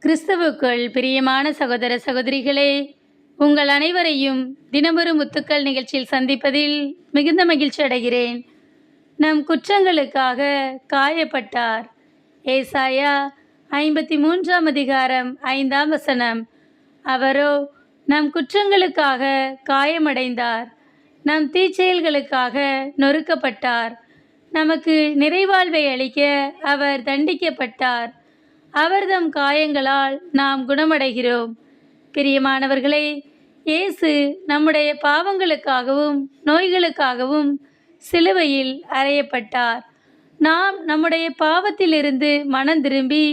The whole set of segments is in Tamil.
கிறிஸ்துவுக்குள் பிரியமான சகோதர சகோதரிகளே, உங்கள் அனைவரையும் தினமொரு முத்துக்கள் நிகழ்ச்சியில் சந்திப்பதில் மிகுந்த மகிழ்ச்சி அடைகிறேன். நம் குற்றங்களுக்காக காயப்பட்டார். ஏசாயா 53ஆம் அதிகாரம் 5ஆம் வசனம். அவரோ நம் குற்றங்களுக்காக காயமடைந்தார், நம் தீச்செயல்களுக்காக நொறுக்கப்பட்டார். நமக்கு நிறைவாழ்வை அளிக்க அவர் தண்டிக்கப்பட்டார். அவர்தம் காயங்களால் நாம் குணமடைகிறோம். பிரியமானவர்களே, இயேசு நம்முடைய பாவங்களுக்காகவும் நோய்களுக்காகவும் சிலுவையில் அறையப்பட்டார். நாம் நம்முடைய பாவத்திலிருந்து மனம் திரும்பி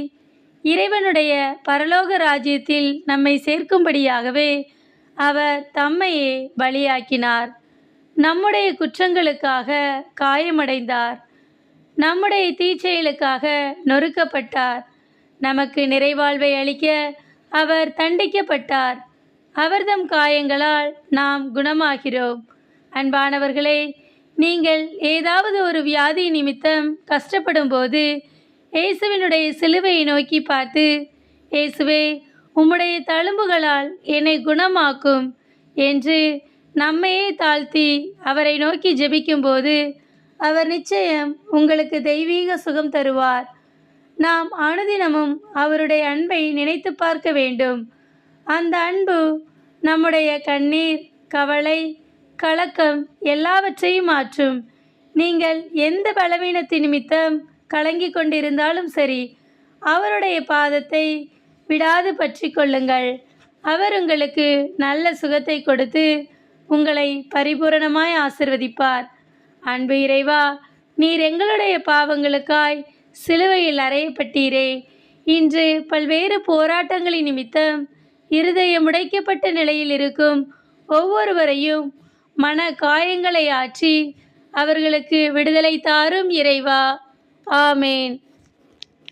இறைவனுடைய பரலோக ராஜ்யத்தில் நம்மை சேர்க்கும்படியாகவே அவர் தம்மையே பலியாக்கினார். நம்முடைய குற்றங்களுக்காக காயமடைந்தார், நம்முடைய தீச்செயலுக்காக நொறுக்கப்பட்டார். நமக்கு நிறைவாழ்வை அளிக்க அவர் தண்டிக்கப்பட்டார். அவர்தம் காயங்களால் நாம் குணமாகிறோம். அன்பானவர்களே, நீங்கள் ஏதாவது ஒரு வியாதி நிமித்தம் கஷ்டப்படும் போது இயேசுவினுடைய சிலுவையை நோக்கி பார்த்து, இயேசுவே, உம்முடைய தழும்புகளால் என்னை குணமாக்கும் என்று நம்மையே தாழ்த்தி அவரை நோக்கி ஜெபிக்கும்போது அவர் நிச்சயம் உங்களுக்கு தெய்வீக சுகம் தருவார். நாம் அனுதினமும் அவருடைய அன்பை நினைத்து பார்க்க வேண்டும். அந்த அன்பு நம்முடைய கண்ணீர், கவலை, கலக்கம் எல்லாவற்றையும் மாற்றும். நீங்கள் எந்த பலவீனத்தின் நிமித்தம் கலங்கி கொண்டிருந்தாலும் சரி, அவருடைய பாதத்தை விடாது பற்றி கொள்ளுங்கள். அவர் உங்களுக்கு நல்ல சுகத்தை கொடுத்து உங்களை பரிபூரணமாய் ஆசிர்வதிப்பார். அன்பு இறைவா, நீர் எங்களுடைய பாவங்களுக்காய் சிலுவையில் அறையப்பட்டீரே. இன்று பல்வேறு போராட்டங்களின் நிமித்தம் இருதயம் உடைக்கப்பட்ட நிலையில் இருக்கும் ஒவ்வொருவரையும் மன காயங்களை ஆற்றி அவர்களுக்கு விடுதலை தாரும் இறைவா. ஆமேன்.